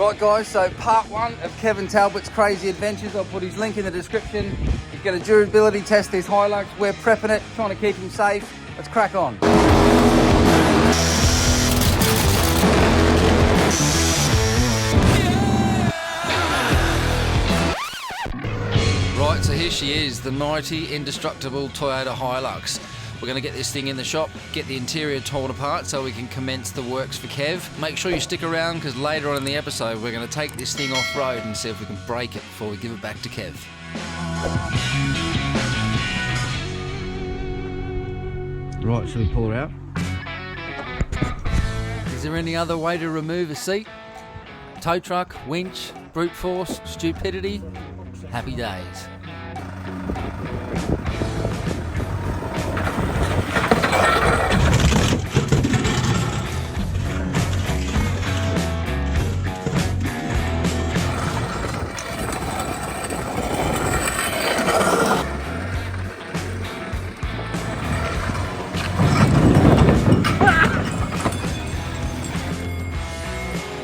Right guys, so part one of Kevin Talbot's crazy adventures. I'll put his link in the description. He's going to durability test this Hilux. We're prepping it, trying to keep him safe. Let's crack on. Right, so here she is, the mighty, indestructible Toyota Hilux. We're going to get this thing in the shop, get the interior torn apart so we can commence the works for Kev. Make sure you stick around because later on in the episode we're going to take this thing off-road and see if we can break it before we give it back to Kev. Right, shall we pull her out? Is there any other way to remove a seat? Tow truck, winch, brute force, stupidity? Happy days.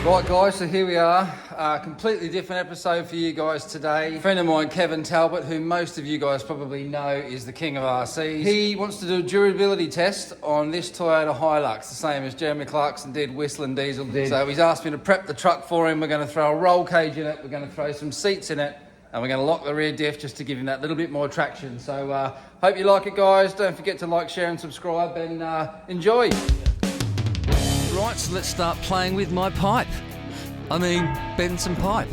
Right guys, so here we are, a completely different episode for you guys today. A friend of mine, Kevin Talbot, who most of you guys probably know is the king of RCs. He wants to do a durability test on this Toyota Hilux, the same as Jeremy Clarkson did, Whistling Diesel did. So he's asked me to prep the truck for him. We're going to throw a roll cage in it, we're going to throw some seats in it, and we're going to lock the rear diff just to give him that little bit more traction. So hope you like it guys. Don't forget to like, share and subscribe, and enjoy. Right, so let's start playing with my pipe. I mean, Benson pipe.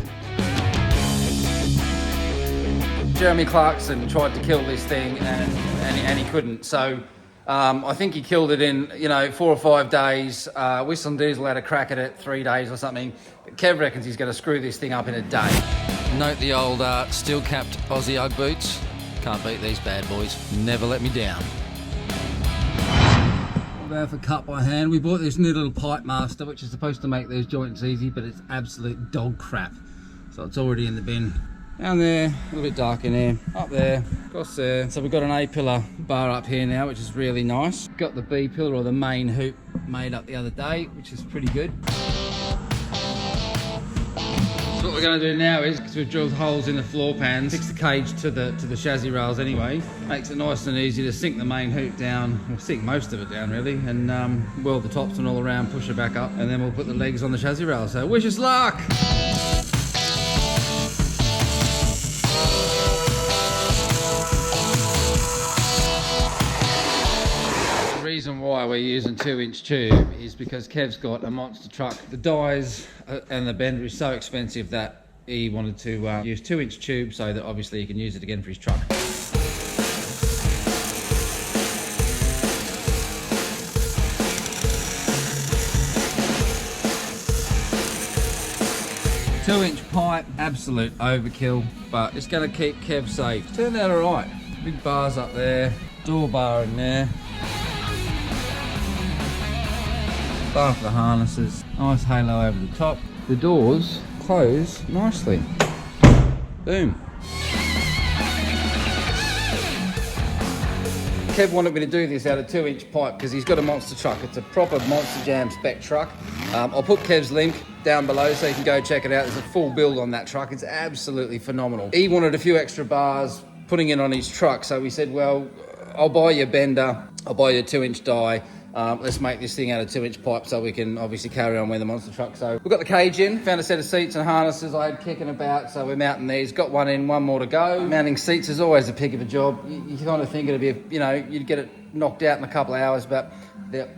Jeremy Clarkson tried to kill this thing and he couldn't. So I think he killed it in 4 or 5 days. Whistling Diesel had a crack at it 3 days or something. But Kev reckons he's going to screw this thing up in a day. Note the old steel-capped Aussie Ugg boots. Can't beat these bad boys. Never let me down. For cut by hand. We bought this new little pipe master which is supposed to make those joints easy, but it's absolute dog crap, so it's already in the bin. Down there, a little bit dark in here, up there, across there. So we've got an A pillar bar up here now, which is really nice. Got the B pillar or the main hoop made up the other day, which is pretty good. So what we're going to do now is, because we've drilled holes in the floor pans, fix the cage to the chassis rails anyway. Makes it nice and easy to sink the main hoop down, or sink most of it down really, and weld the tops and all around, push it back up, and then we'll put the legs on the chassis rail. So wish us luck! The reason why we're using 2-inch tube is because Kev's got a monster truck. The dies and the bender is so expensive that he wanted to use 2-inch tube so that obviously he can use it again for his truck. Two-inch pipe, absolute overkill, but it's going to keep Kev safe. Turned out alright. Big bars up there, door bar in there. Bar for the harnesses, nice halo over the top. The doors close nicely. Boom. Kev wanted me to do this out of 2-inch pipe because he's got a monster truck. It's a proper Monster Jam spec truck. I'll put Kev's link down below so you can go check it out. There's a full build on that truck. It's absolutely phenomenal. He wanted a few extra bars putting in on his truck, so we said, well, I'll buy you a bender, I'll buy you a 2-inch die. Let's make this thing out of 2-inch pipe so we can obviously carry on with the monster truck. So we've got the cage in, found a set of seats and harnesses I had kicking about, so we're mounting these. Got one in, one more to go. Mounting seats is always a pick of a job. You kind of think it'd be, you'd get it knocked out in a couple of hours, but they're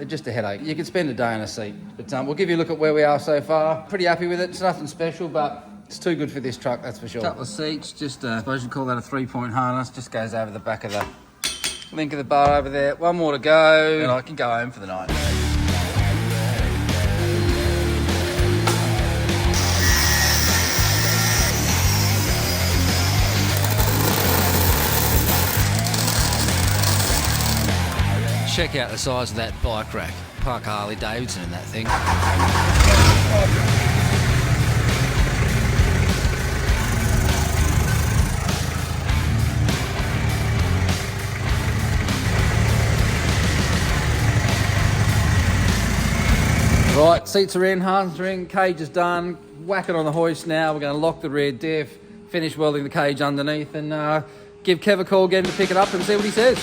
just a headache. You could spend a day on a seat, but we'll give you a look at where we are so far. Pretty happy with it. It's nothing special, but it's too good for this truck, that's for sure. Couple of seats, just I suppose you'd call that a 3-point harness. Just goes over the back of the link of the bar over there. One more to go, and I can go home for the night. Check out the size of that bike rack. Park Harley Davidson in that thing. Right, seats are in, harness are in, cage is done. Whack it on the hoist now. We're going to lock the rear diff, finish welding the cage underneath, and give Kev a call again to pick it up and see what he says.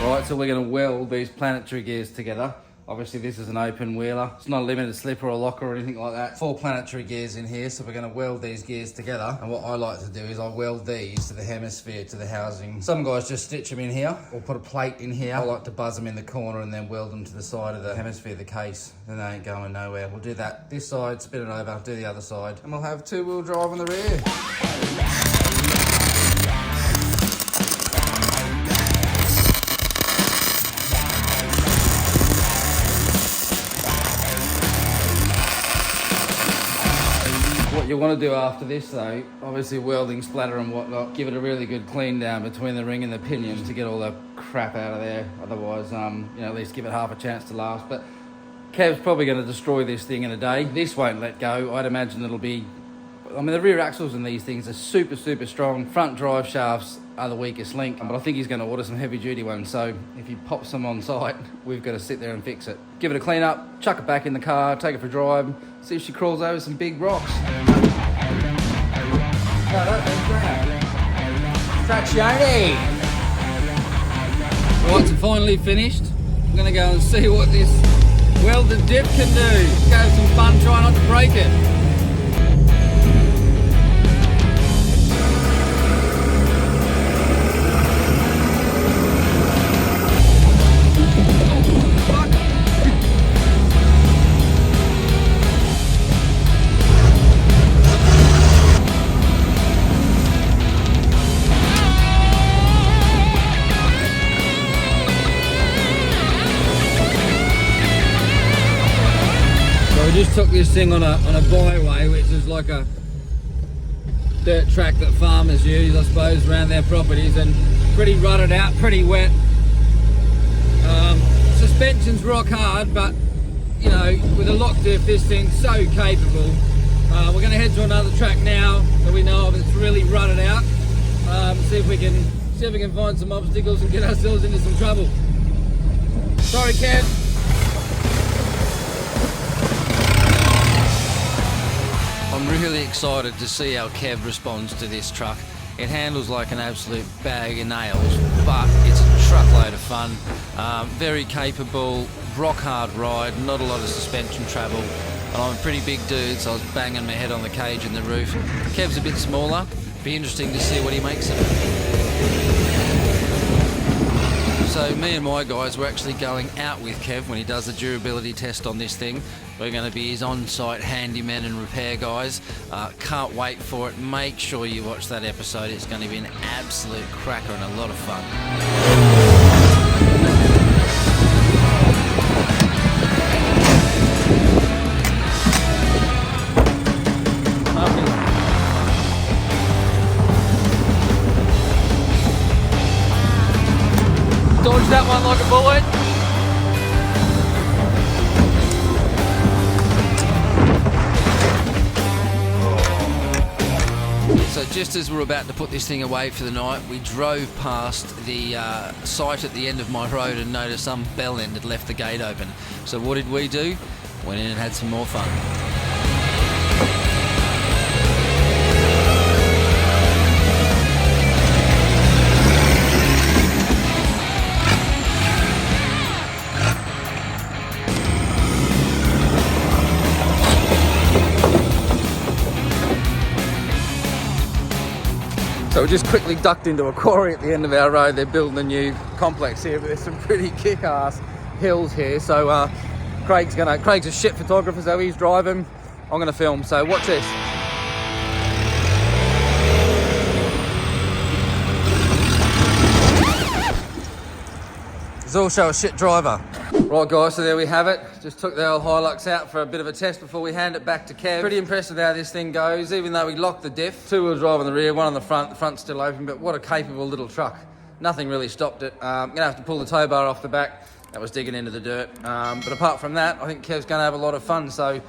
Right, so we're going to weld these planetary gears together. Obviously this is an open wheeler. It's not a limited slip or a locker or anything like that. 4 planetary gears in here, so we're going to weld these gears together. And what I like to do is I weld these to the hemisphere, to the housing. Some guys just stitch them in here or put a plate in here. I like to buzz them in the corner and then weld them to the side of the hemisphere of the case. Then they ain't going nowhere. We'll do that this side, spin it over, do the other side, and we'll have 2-wheel drive on the rear. What you want to do after this though, obviously welding splatter and whatnot, give it a really good clean down between the ring and the pinion to get all the crap out of there. Otherwise, you know, at least give it half a chance to last. But Kev's probably going to destroy this thing in a day. This won't let go. I'd imagine it'll be, I mean, the rear axles in these things are super, super strong. Front drive shafts are the weakest link, but I think he's going to order some heavy duty ones. So if he pops them on site, we've got to sit there and fix it. Give it a clean up, chuck it back in the car, take it for a drive, see if she crawls over some big rocks. Traccione! Right, so finally finished. I'm going to go and see what this welded dip can do. Go have some fun, try not to break it. We just took this thing on a byway, which is like a dirt track that farmers use, I suppose, around their properties, and pretty rutted out, pretty wet. Suspension's rock hard, but you know, with a lock diff, this thing's so capable. We're going to head to another track now that we know of. It's really rutted out. See if we can find some obstacles and get ourselves into some trouble. Sorry, Kev. I'm really excited to see how Kev responds to this truck. It handles like an absolute bag of nails, but it's a truckload of fun. Very capable, rock hard ride, not a lot of suspension travel. And I'm a pretty big dude, so I was banging my head on the cage and the roof. Kev's a bit smaller. Be interesting to see what he makes of it. So me and my guys were actually going out with Kev when he does the durability test on this thing. We're going to be his on-site handyman and repair guys. Can't wait for it. Make sure you watch that episode. It's going to be an absolute cracker and a lot of fun. Dodge that one like a bullet. So just as we're about to put this thing away for the night, we drove past the site at the end of my road and noticed some bell end had left the gate open. So what did we do? Went in and had some more fun. So we just quickly ducked into a quarry at the end of our road. They're building a new complex here, but there's some pretty kick-ass hills here. So Craig's a shit photographer, so he's driving. I'm gonna film, so watch this. He's also a shit driver. Right guys, so there we have it. Just took the old Hilux out for a bit of a test before we hand it back to Kev. Pretty impressed with how this thing goes, even though we locked the diff. 2-wheel drive on the rear, one on the front. The front's still open, but what a capable little truck. Nothing really stopped it. I'm gonna have to pull the tow bar off the back. That was digging into the dirt. But apart from that, I think Kev's gonna have a lot of fun. So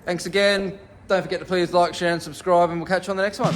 thanks again. Don't forget to please like, share and subscribe, and we'll catch you on the next one.